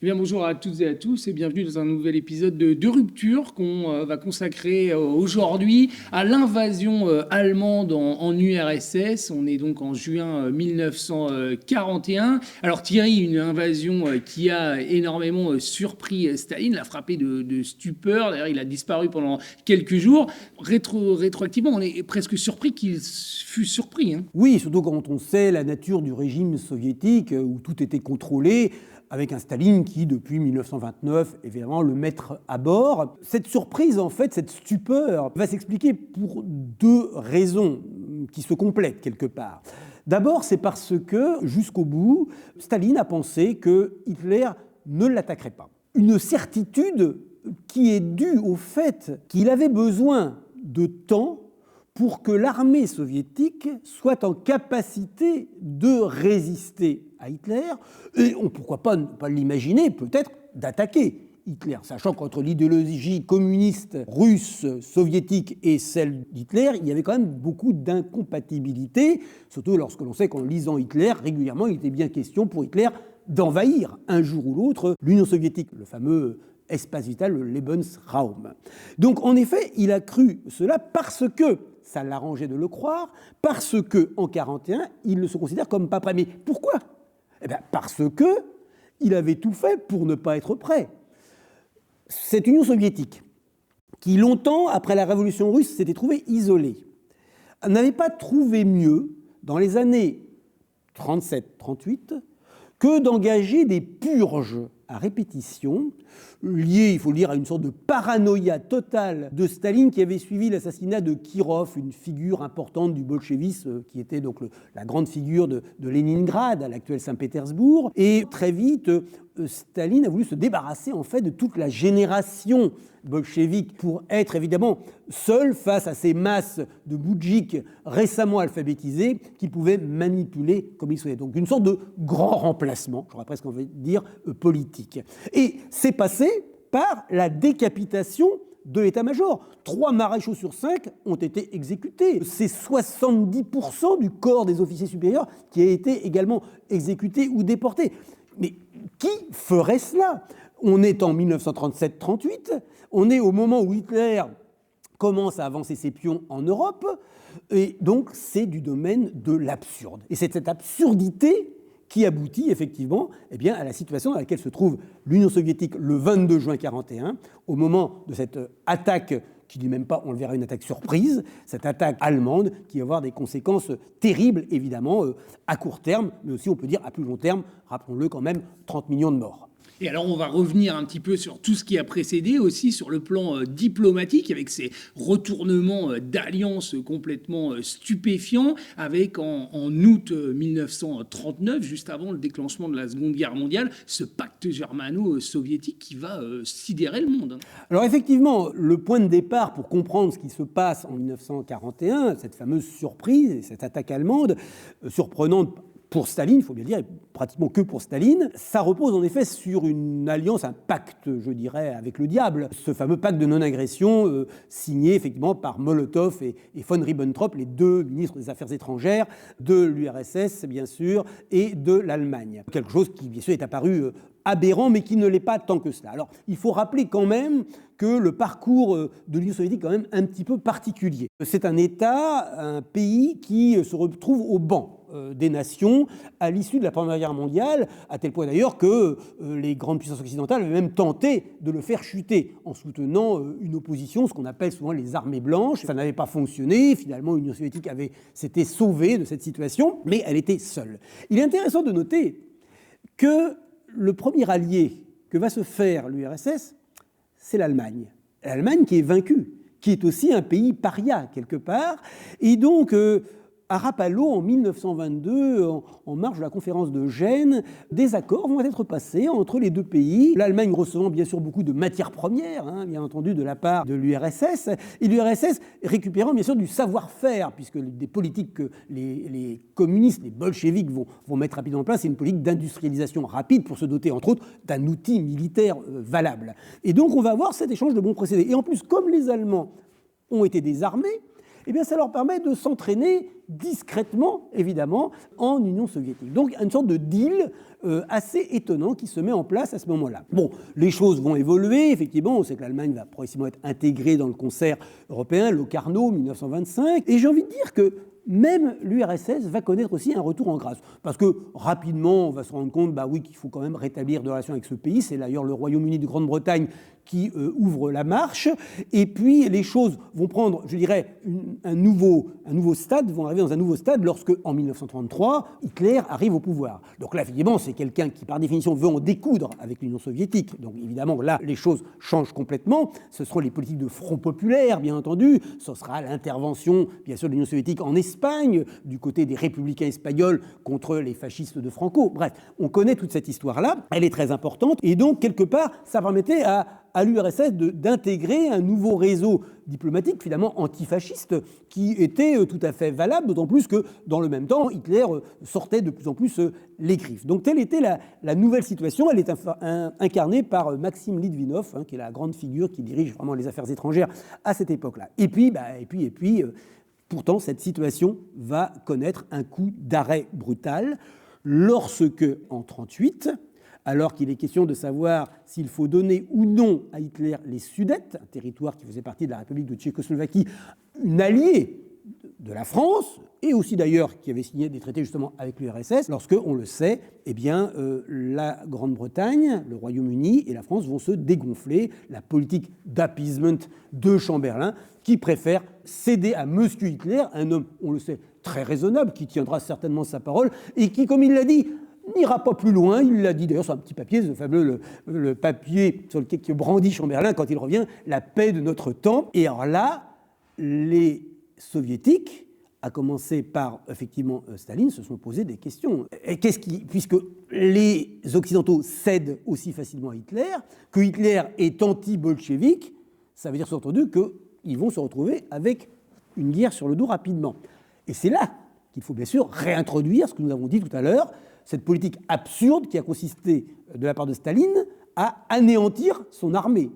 Eh bien, bonjour à toutes et à tous et bienvenue dans un nouvel épisode de Rupture qu'on va consacrer aujourd'hui à l'invasion allemande en URSS. On est donc en juin 1941. Alors Thierry, une invasion qui a énormément surpris Staline, l'a frappé de stupeur. D'ailleurs, il a disparu pendant quelques jours. Rétroactivement, on est presque surpris qu'il fût surpris. Oui, surtout quand on sait la nature du régime soviétique où tout était contrôlé, avec un Staline qui, depuis 1929, est vraiment le maître à bord. Cette surprise, en fait, cette stupeur, va s'expliquer pour deux raisons qui se complètent quelque part. D'abord, c'est parce que, jusqu'au bout, Staline a pensé que Hitler ne l'attaquerait pas. Une certitude qui est due au fait qu'il avait besoin de temps pour que l'armée soviétique soit en capacité de résister à Hitler, et pourquoi pas ne pas l'imaginer, peut-être, d'attaquer Hitler, sachant qu'entre l'idéologie communiste russe, soviétique et celle d'Hitler, il y avait quand même beaucoup d'incompatibilités, surtout lorsque l'on sait qu'en lisant Hitler, régulièrement, il était bien question pour Hitler d'envahir un jour ou l'autre l'Union soviétique, le fameux espace vital, le Lebensraum. Donc en effet, il a cru cela parce que ça l'arrangeait de le croire, parce qu'en 1941, il ne se considère comme pas prêt. Mais pourquoi ? Eh bien, parce qu'il avait tout fait pour ne pas être prêt. Cette Union soviétique, qui longtemps, après la révolution russe, s'était trouvée isolée, n'avait pas trouvé mieux, dans les années 37-38, que d'engager des purges à répétition, liées, il faut le dire, à une sorte de paranoïa totale de Staline qui avait suivi l'assassinat de Kirov, une figure importante du bolchevisme, qui était donc la grande figure de Leningrad, à l'actuel Saint-Pétersbourg. Et très vite, Staline a voulu se débarrasser en fait de toute la génération bolchevique pour être évidemment seul face à ces masses de boudjiks récemment alphabétisés qui pouvaient manipuler comme ils souhaitaient. Donc une sorte de grand remplacement, j'aurais presque envie de dire, politique. Et c'est passé par la décapitation de l'état-major. 3 maréchaux sur 5 ont été exécutés. C'est 70% du corps des officiers supérieurs qui a été également exécuté ou déporté. Mais qui ferait cela ? On est en 1937-38, on est au moment où Hitler commence à avancer ses pions en Europe, et donc c'est du domaine de l'absurde. Et c'est cette absurdité qui aboutit effectivement à la situation dans laquelle se trouve l'Union soviétique le 22 juin 1941, au moment de cette attaque qui n'est même pas, on le verra, une attaque surprise, cette attaque allemande qui va avoir des conséquences terribles, évidemment, à court terme, mais aussi, on peut dire, à plus long terme, rappelons-le quand même, 30 millions de morts. Et alors, on va revenir un petit peu sur tout ce qui a précédé, aussi sur le plan diplomatique, avec ces retournements d'alliances complètement stupéfiants, avec en août 1939, juste avant le déclenchement de la Seconde Guerre mondiale, ce pacte germano-soviétique qui va sidérer le monde. Alors effectivement, le point de départ pour comprendre ce qui se passe en 1941, cette fameuse surprise, cette attaque allemande, surprenante pour Staline, il faut bien dire, et pratiquement que pour Staline, ça repose en effet sur une alliance, un pacte, je dirais, avec le diable. Ce fameux pacte de non-agression signé effectivement par Molotov et von Ribbentrop, les deux ministres des Affaires étrangères de l'URSS, bien sûr, et de l'Allemagne. Quelque chose qui, bien sûr, est apparu aberrant, mais qui ne l'est pas tant que cela. Alors, il faut rappeler quand même que le parcours de l'Union soviétique est quand même un petit peu particulier. C'est un État, un pays qui se retrouve au banc des nations à l'issue de la Première Guerre mondiale, à tel point d'ailleurs que les grandes puissances occidentales avaient même tenté de le faire chuter en soutenant une opposition, ce qu'on appelle souvent les armées blanches. Ça n'avait pas fonctionné, finalement l'Union soviétique s'était sauvée de cette situation, mais elle était seule. Il est intéressant de noter que le premier allié que va se faire l'URSS, c'est l'Allemagne. L'Allemagne qui est vaincue, qui est aussi un pays paria quelque part, et donc à Rapallo, en 1922, en marge de la conférence de Gênes, des accords vont être passés entre les deux pays. L'Allemagne recevant bien sûr beaucoup de matières premières, bien entendu, de la part de l'URSS, et l'URSS récupérant bien sûr du savoir-faire, puisque des politiques que les communistes, les bolcheviks vont mettre rapidement en place, c'est une politique d'industrialisation rapide pour se doter, entre autres, d'un outil militaire valable. Et donc on va avoir cet échange de bons procédés. Et en plus, comme les Allemands ont été désarmés, eh bien ça leur permet de s'entraîner discrètement, évidemment, en Union soviétique. Donc une sorte de deal assez étonnant qui se met en place à ce moment-là. Bon, les choses vont évoluer, effectivement, on sait que l'Allemagne va progressivement être intégrée dans le concert européen, Locarno, 1925, et j'ai envie de dire que même l'URSS va connaître aussi un retour en grâce. Parce que rapidement, on va se rendre compte qu'il faut quand même rétablir des relations avec ce pays. C'est d'ailleurs le Royaume-Uni de Grande-Bretagne qui ouvre la marche. Et puis, les choses vont prendre, je dirais, un nouveau stade, vont arriver dans un nouveau stade lorsque, en 1933, Hitler arrive au pouvoir. Donc là, évidemment, c'est quelqu'un qui, par définition, veut en découdre avec l'Union soviétique. Donc évidemment, là, les choses changent complètement. Ce seront les politiques de front populaire, bien entendu. Ce sera l'intervention, bien sûr, de l'Union soviétique en Espagne, du côté des républicains espagnols contre les fascistes de Franco. Bref, on connaît toute cette histoire-là. Elle est très importante. Et donc, quelque part, ça permettait à l'URSS d'intégrer un nouveau réseau diplomatique, finalement antifasciste, qui était tout à fait valable, d'autant plus que, dans le même temps, Hitler sortait de plus en plus les griffes. Donc, telle était la nouvelle situation. Elle est incarnée par Maxime Litvinov, qui est la grande figure qui dirige vraiment les affaires étrangères à cette époque-là. Et puis, pourtant, cette situation va connaître un coup d'arrêt brutal lorsque, en 1938, alors qu'il est question de savoir s'il faut donner ou non à Hitler les Sudètes, un territoire qui faisait partie de la République de Tchécoslovaquie, une alliée de la France, et aussi d'ailleurs qui avait signé des traités justement avec l'URSS, lorsque, on le sait, la Grande-Bretagne, le Royaume-Uni et la France vont se dégonfler, la politique d'appeasement de Chamberlain, qui préfère céder à Monsieur Hitler, un homme, on le sait, très raisonnable, qui tiendra certainement sa parole, et qui, comme il l'a dit, n'ira pas plus loin. Il l'a dit d'ailleurs sur un petit papier, ce fameux le papier sur lequel brandit Chamberlain quand il revient, la paix de notre temps. Et alors là, les soviétiques, à commencer par effectivement Staline, se sont posé des questions. Et puisque les Occidentaux cèdent aussi facilement à Hitler, que Hitler est anti-bolchevique, ça veut dire surtout qu'ils vont se retrouver avec une guerre sur le dos rapidement. Et c'est là qu'il faut bien sûr réintroduire ce que nous avons dit tout à l'heure, cette politique absurde qui a consisté de la part de Staline à anéantir son armée.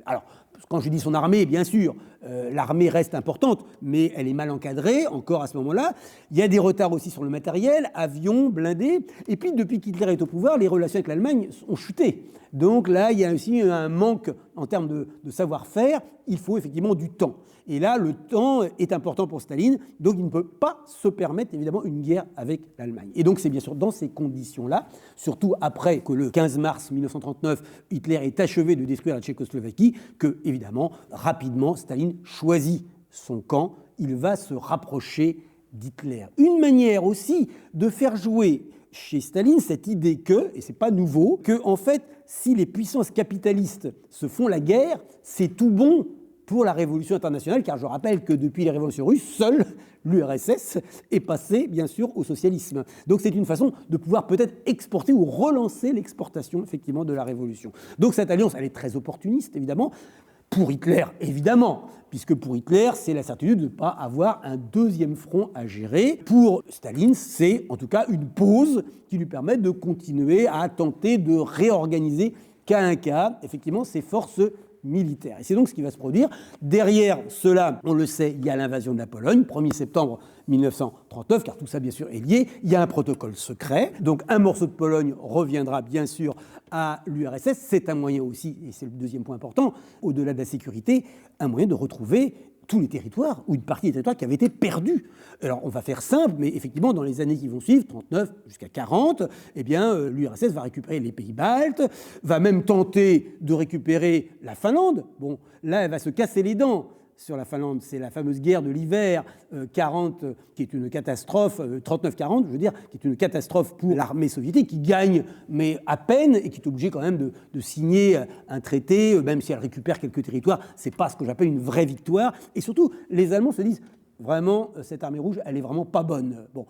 Alors, quand je dis son armée, bien sûr, l'armée reste importante, mais elle est mal encadrée, encore à ce moment-là. Il y a des retards aussi sur le matériel, avions, blindés. Et puis, depuis qu'Hitler est au pouvoir, les relations avec l'Allemagne ont chuté. Donc là, il y a aussi un manque en termes de savoir-faire. Il faut effectivement du temps. Et là, le temps est important pour Staline, donc il ne peut pas se permettre, évidemment, une guerre avec l'Allemagne. Et donc, c'est bien sûr dans ces conditions-là, surtout après que le 15 mars 1939, Hitler ait achevé de détruire la Tchécoslovaquie, que, évidemment, rapidement, Staline choisit son camp. Il va se rapprocher d'Hitler. Une manière aussi de faire jouer chez Staline cette idée que, et c'est pas nouveau, que, en fait, si les puissances capitalistes se font la guerre, c'est tout bon pour la révolution internationale, car je rappelle que depuis les révolutions russes, seule l'URSS est passée, bien sûr, au socialisme. Donc c'est une façon de pouvoir peut-être exporter ou relancer l'exportation, effectivement, de la révolution. Donc cette alliance, elle est très opportuniste, évidemment, pour Hitler, évidemment, puisque pour Hitler, c'est la certitude de ne pas avoir un deuxième front à gérer. Pour Staline, c'est en tout cas une pause qui lui permet de continuer à tenter de réorganiser cas un cas, effectivement, ses forces militaire. Et c'est donc ce qui va se produire. Derrière cela, on le sait, il y a l'invasion de la Pologne, 1er septembre 1939, car tout ça, bien sûr, est lié. Il y a un protocole secret. Donc, un morceau de Pologne reviendra, bien sûr, à l'URSS. C'est un moyen aussi, et c'est le deuxième point important, au-delà de la sécurité, un moyen de retrouver tous les territoires, ou une partie des territoires qui avaient été perdus. Alors, on va faire simple, mais effectivement, dans les années qui vont suivre, 39 jusqu'à 40, l'URSS va récupérer les pays baltes, va même tenter de récupérer la Finlande. Bon, là, elle va se casser les dents sur la Finlande. C'est la fameuse guerre de l'hiver 40, qui est une catastrophe, 39-40, je veux dire, qui est une catastrophe pour l'armée soviétique, qui gagne, mais à peine, et qui est obligée quand même de signer un traité, même si elle récupère quelques territoires. C'est pas ce que j'appelle une vraie victoire. Et surtout, les Allemands se disent, vraiment, cette armée rouge, elle est vraiment pas bonne. Bon.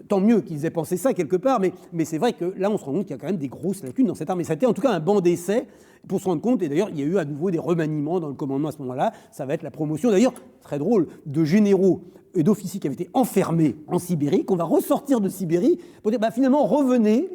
Tant mieux qu'ils aient pensé ça quelque part, mais c'est vrai que là, on se rend compte qu'il y a quand même des grosses lacunes dans cette armée. Ça a été en tout cas un banc d'essai pour se rendre compte, et d'ailleurs, il y a eu à nouveau des remaniements dans le commandement à ce moment-là. Ça va être la promotion, d'ailleurs, très drôle, de généraux et d'officiers qui avaient été enfermés en Sibérie, qu'on va ressortir de Sibérie pour dire finalement revenez,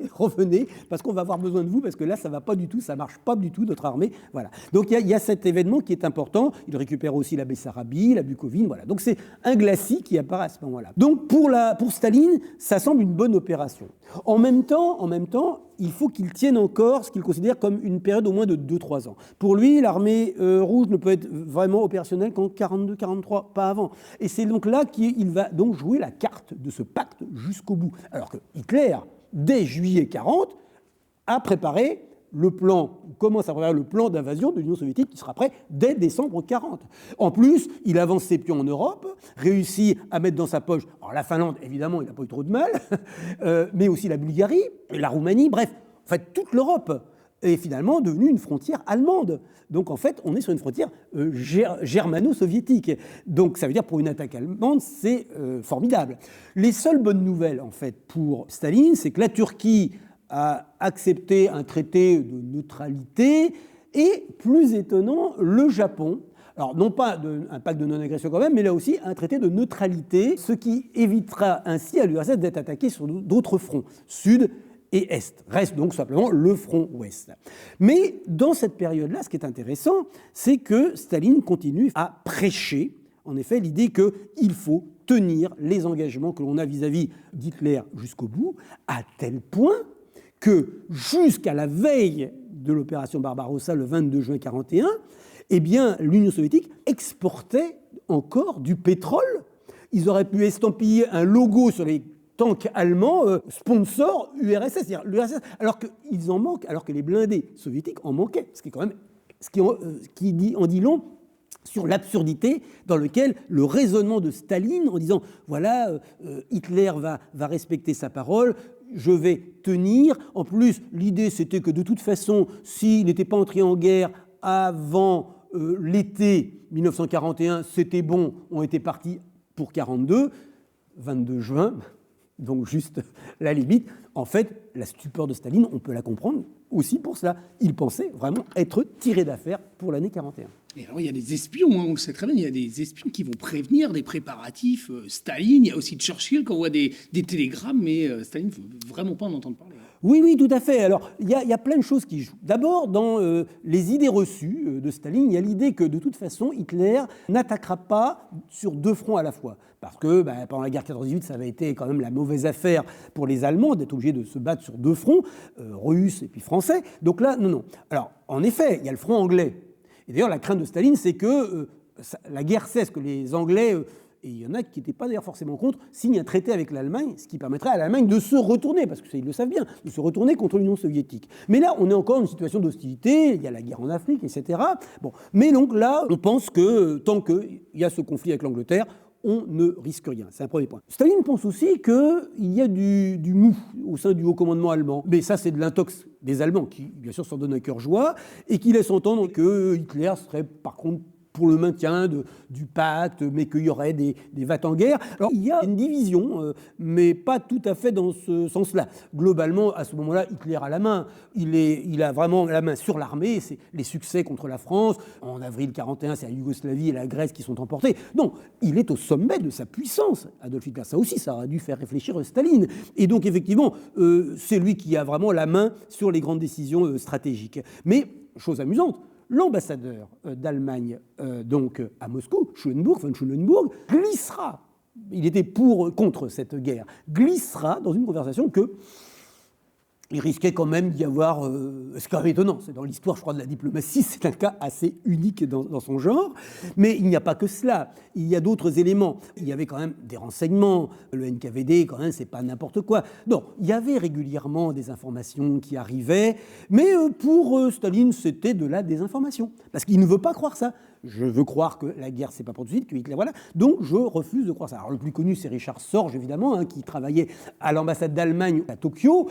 parce qu'on va avoir besoin de vous, parce que là ça va pas du tout, ça marche pas du tout notre armée. Voilà. Donc il y a cet événement qui est important. Il récupère aussi la Bessarabie, la Bucovine. Voilà. Donc c'est un glacis qui apparaît à ce moment-là. Donc pour Staline, ça semble une bonne opération. En même temps, il faut qu'il tienne encore ce qu'il considère comme une période au moins de 2-3 ans. Pour lui, l'armée rouge ne peut être vraiment opérationnelle qu'en 42-43, pas avant. Et c'est donc là qu'il va donc jouer la carte de ce pacte jusqu'au bout. Alors que Hitler, dès juillet 40, a préparé le plan, commence à préparer le plan d'invasion de l'Union soviétique qui sera prêt dès décembre 40. En plus, il avance ses pions en Europe, réussit à mettre dans sa poche, alors la Finlande, évidemment, il n'a pas eu trop de mal, mais aussi la Bulgarie, la Roumanie, bref, en fait, toute l'Europe est finalement devenue une frontière allemande. Donc en fait, on est sur une frontière germano-soviétique. Donc ça veut dire pour une attaque allemande, c'est formidable. Les seules bonnes nouvelles, en fait, pour Staline, c'est que la Turquie a accepté un traité de neutralité et, plus étonnant, le Japon. Alors, non pas un pacte de non-agression quand même, mais là aussi un traité de neutralité, ce qui évitera ainsi à l'URSS d'être attaqué sur d'autres fronts, sud et est. Reste donc simplement le front ouest. Mais dans cette période-là, ce qui est intéressant, c'est que Staline continue à prêcher, en effet, l'idée qu'il faut tenir les engagements que l'on a vis-à-vis d'Hitler jusqu'au bout, à tel point que jusqu'à la veille de l'opération Barbarossa, le 22 juin 1941, eh bien, l'Union soviétique exportait encore du pétrole. Ils auraient pu estampiller un logo sur les tanks allemands, sponsor URSS, c'est-à-dire l'URSS, alors qu'ils en manquent, alors que les blindés soviétiques en manquaient, ce qui est quand même, en dit long sur l'absurdité dans laquelle le raisonnement de Staline, en disant voilà, Hitler va respecter sa parole, je vais tenir. En plus, l'idée, c'était que de toute façon, s'il n'était pas entré en guerre avant l'été 1941, c'était bon, on était parti pour 42, 22 juin, donc juste la limite. En fait, la stupeur de Staline, on peut la comprendre aussi pour cela. Il pensait vraiment être tiré d'affaire pour l'année 41. Et alors, il y a des espions, on le sait très bien, il y a des espions qui vont prévenir des préparatifs. Staline, il y a aussi Churchill qui envoie des télégrammes, mais Staline ne veut vraiment pas en entendre parler. Oui, tout à fait. Alors, il y a plein de choses qui jouent. D'abord, dans les idées reçues de Staline, il y a l'idée que, de toute façon, Hitler n'attaquera pas sur 2 fronts à la fois. Parce que, pendant la guerre 14-18, ça avait été quand même la mauvaise affaire pour les Allemands d'être obligés de se battre sur 2 fronts, russes et puis français. Donc là, non. Alors, en effet, il y a le front anglais. Et d'ailleurs, la crainte de Staline, c'est que la guerre cesse, que les Anglais, et il y en a qui n'étaient pas d'ailleurs forcément contre, signent un traité avec l'Allemagne, ce qui permettrait à l'Allemagne de se retourner, parce qu'ils le savent bien, de se retourner contre l'Union soviétique. Mais là, on est encore dans une situation d'hostilité, il y a la guerre en Afrique, etc. Bon. Mais donc là, on pense que tant qu'il y a ce conflit avec l'Angleterre, on ne risque rien. C'est un premier point. Staline pense aussi qu'il y a du mou au sein du haut commandement allemand. Mais ça, c'est de l'intox des Allemands, qui, bien sûr, s'en donnent un cœur joie, et qui laissent entendre que Hitler serait, par contre, pour le maintien du pacte, mais qu'il y aurait des va-t-en-guerre. Alors, il y a une division, mais pas tout à fait dans ce sens-là. Globalement, à ce moment-là, Hitler a la main. Il a vraiment la main sur l'armée. C'est les succès contre la France. En avril 1941, c'est la Yougoslavie et la Grèce qui sont emportés. Non, il est au sommet de sa puissance. Adolf Hitler, ça aussi, ça aurait dû faire réfléchir Staline. Et donc, effectivement, c'est lui qui a vraiment la main sur les grandes décisions stratégiques. Mais, chose amusante, l'ambassadeur d'Allemagne donc à Moscou, von Schulenburg, glissera, il était contre cette guerre, glissera dans une conversation il risquait quand même d'y avoir, c'est quand même étonnant, c'est dans l'histoire, je crois, de la diplomatie, c'est un cas assez unique dans son genre, mais il n'y a pas que cela, il y a d'autres éléments. Il y avait quand même des renseignements, le NKVD, quand même, c'est pas n'importe quoi. Non, il y avait régulièrement des informations qui arrivaient, mais pour Staline, c'était de la désinformation, parce qu'il ne veut pas croire ça. Je veux croire que la guerre, c'est pas pour tout de suite, que Hitler, voilà. Donc, je refuse de croire ça. Alors, le plus connu, c'est Richard Sorge, évidemment, qui travaillait à l'ambassade d'Allemagne à Tokyo.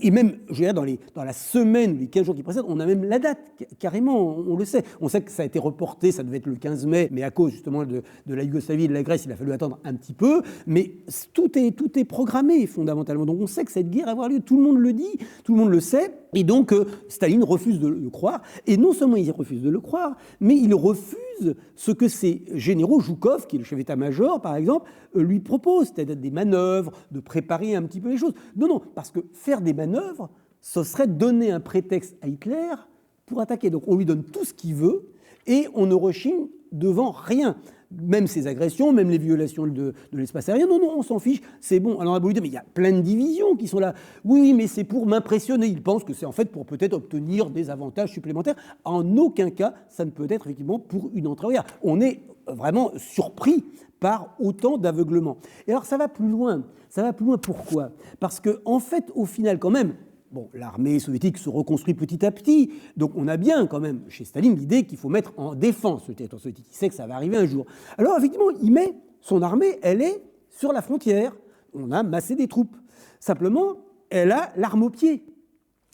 Et même, je veux dire, dans la semaine, les 15 jours qui précèdent, on a même la date, carrément, on le sait. On sait que ça a été reporté, ça devait être le 15 mai, mais à cause, justement, de la Yougoslavie et de la Grèce, il a fallu attendre un petit peu. Mais tout est programmé, fondamentalement. Donc, on sait que cette guerre va avoir lieu. Tout le monde le dit, tout le monde le sait. Et donc, Staline refuse de le croire. Et non seulement il refuse de le croire, mais il refuse ce que ses généraux, Zhukov, qui est le chef d'état-major, par exemple, lui proposent, c'est-à-dire des manœuvres, de préparer un petit peu les choses. Non, parce que faire des manœuvres, ce serait donner un prétexte à Hitler pour attaquer. Donc, on lui donne tout ce qu'il veut et on ne rechigne devant rien. Même ces agressions, même les violations de l'espace aérien, non, on s'en fiche, c'est bon. Alors on a beau lui dire, mais il y a plein de divisions qui sont là. Oui, mais c'est pour m'impressionner. Il pense que c'est en fait pour peut-être obtenir des avantages supplémentaires. En aucun cas, ça ne peut être effectivement pour une entrée en guerre. On est vraiment surpris par autant d'aveuglement. Et alors ça va plus loin. Pourquoi ? Parce que en fait, au final, quand même, bon, l'armée soviétique se reconstruit petit à petit, donc on a bien quand même chez Staline l'idée qu'il faut mettre en défense le territoire soviétique. Il sait que ça va arriver un jour. Alors effectivement, il met son armée, elle est sur la frontière. On a massé des troupes. Simplement, elle a l'arme au pied.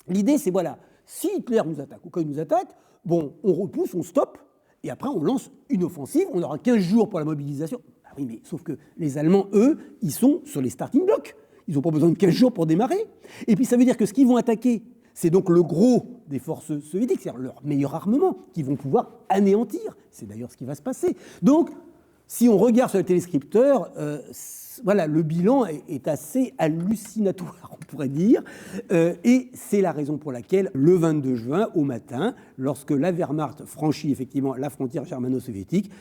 L'idée, c'est voilà, si Hitler nous attaque ou quand il nous attaque, bon, on repousse, on stoppe, et après on lance une offensive. On aura 15 jours pour la mobilisation. Ah oui, mais sauf que les Allemands, eux, ils sont sur les starting blocks. Ils n'ont pas besoin de 15 jours pour démarrer. Et puis ça veut dire que ce qu'ils vont attaquer, c'est donc le gros des forces soviétiques, c'est-à-dire leur meilleur armement, qu'ils vont pouvoir anéantir. C'est d'ailleurs ce qui va se passer. Donc, si on regarde sur le téléscripteur, voilà, le bilan est assez hallucinatoire, on pourrait dire. Et c'est la raison pour laquelle, le 22 juin, au matin, lorsque la Wehrmacht franchit effectivement la frontière germano-soviétique,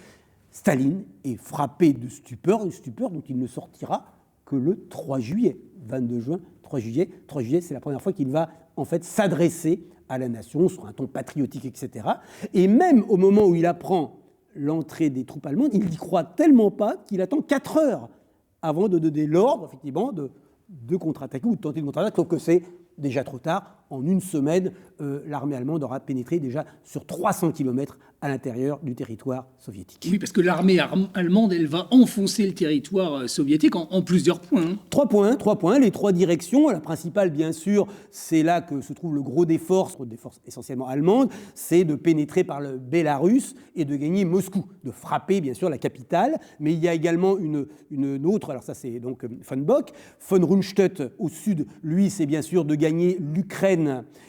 Staline est frappé de stupeur, une stupeur dont il ne sortira que le 3 juillet, 22 juin, 3 juillet, c'est la première fois qu'il va en fait s'adresser à la nation sur un ton patriotique, etc. Et même au moment où il apprend l'entrée des troupes allemandes, il n'y croit tellement pas qu'il attend 4 heures avant de donner l'ordre, effectivement, de contre-attaquer ou de tenter de contre-attaquer, sauf que c'est déjà trop tard. En une semaine, l'armée allemande aura pénétré déjà sur 300 km à l'intérieur du territoire soviétique. Oui, parce que l'armée allemande, elle va enfoncer le territoire soviétique en plusieurs points. 3 points, les 3 directions. La principale, bien sûr, c'est là que se trouve le gros des forces essentiellement allemandes, c'est de pénétrer par le Bélarus et de gagner Moscou, de frapper, bien sûr, la capitale. Mais il y a également une autre, alors ça c'est donc von Bock. Von Rundstedt, au sud, lui, c'est bien sûr de gagner l'Ukraine,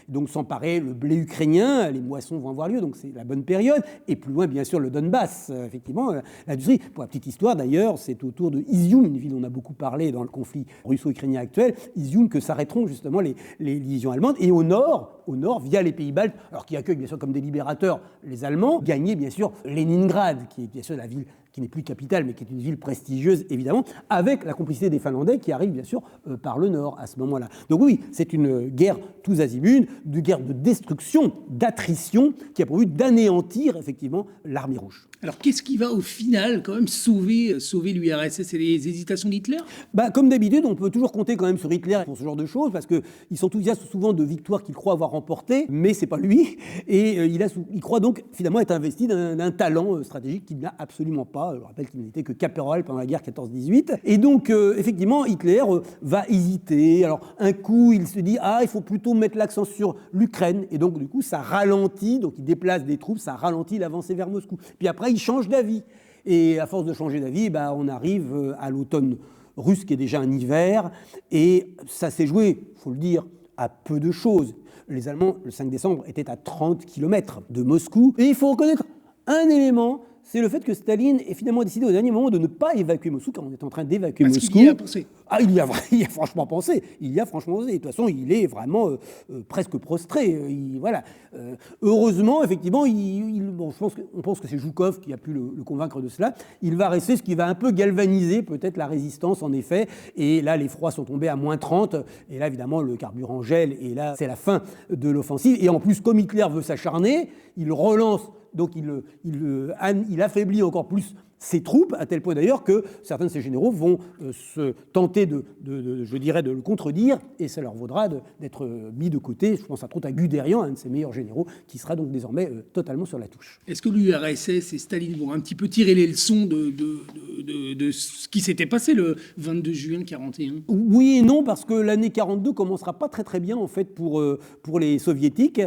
donc s'emparer le blé ukrainien, les moissons vont avoir lieu, donc c'est la bonne période. Et plus loin, bien sûr, le Donbass, effectivement, l'industrie. Pour la petite histoire, d'ailleurs, c'est autour de Izium, une ville dont on a beaucoup parlé dans le conflit russo-ukrainien actuel, Izium, que s'arrêteront justement les divisions allemandes. Et au nord, via les pays baltes, alors qui accueillent bien sûr comme des libérateurs les Allemands, gagner bien sûr Leningrad, qui est bien sûr la ville qui n'est plus capitale, mais qui est une ville prestigieuse, évidemment, avec la complicité des Finlandais qui arrivent, bien sûr, par le nord, à ce moment-là. Donc oui, c'est une guerre tous azimuts, une guerre de destruction, d'attrition, qui a pour but d'anéantir, effectivement, l'armée rouge. Alors, qu'est-ce qui va, au final, quand même, sauver l'URSS? C'est les hésitations d'Hitler? Comme d'habitude, on peut toujours compter quand même sur Hitler pour ce genre de choses, parce qu'il s'enthousiasme souvent de victoires qu'il croit avoir remportées, mais c'est pas lui. Et il croit donc, finalement, être investi d'un talent stratégique qu'il n'a absolument pas. Je rappelle qu'il n'était que caporal pendant la guerre 14-18. Et donc, effectivement, Hitler va hésiter. Alors, un coup, il se dit « Ah, il faut plutôt mettre l'accent sur l'Ukraine. » Et donc, du coup, ça ralentit. Donc, il déplace des troupes, ça ralentit l'avancée vers Moscou. Puis après, il change d'avis. Et à force de changer d'avis, on arrive à l'automne russe, qui est déjà un hiver. Et ça s'est joué, il faut le dire, à peu de choses. Les Allemands, le 5 décembre, étaient à 30 km de Moscou. Et il faut reconnaître un élément, c'est le fait que Staline ait finalement décidé au dernier moment de ne pas évacuer Moscou, quand on est en train d'évacuer Moscou. Parce qu'il y a pensé. Ah, il y a franchement pensé. De toute façon, il est vraiment presque prostré. Voilà. Heureusement, effectivement, on pense que c'est Zhukov qui a pu le convaincre de cela. Il va rester, ce qui va un peu galvaniser peut-être la résistance, en effet. Et là, les froids sont tombés à -30. Et là, évidemment, le carburant gèle. Et là, c'est la fin de l'offensive. Et en plus, comme Hitler veut s'acharner, il relance. Donc il affaiblit encore plus ses troupes, à tel point d'ailleurs que certains de ses généraux vont se tenter de le contredire, et ça leur vaudra d'être mis de côté. Je pense entre autres à Guderian, un de ses meilleurs généraux, qui sera donc désormais totalement sur la touche. Est-ce que l'URSS et Staline vont un petit peu tirer les leçons de ce qui s'était passé le 22 juin 41? Oui et non, parce que l'année 42 commencera pas très très bien en fait pour les soviétiques.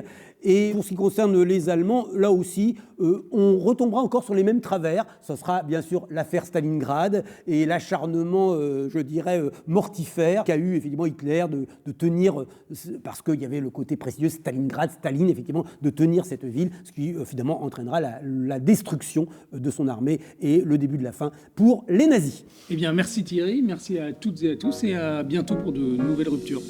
Et pour ce qui concerne les Allemands, là aussi, on retombera encore sur les mêmes travers. Ça sera a bien sûr l'affaire Stalingrad et l'acharnement, je dirais, mortifère qu'a eu effectivement Hitler de tenir, parce qu'il y avait le côté précieux Stalingrad, Staline, effectivement, de tenir cette ville, ce qui finalement entraînera la destruction de son armée et le début de la fin pour les nazis. Eh bien, merci Thierry, merci à toutes et à tous et à bientôt pour de nouvelles ruptures.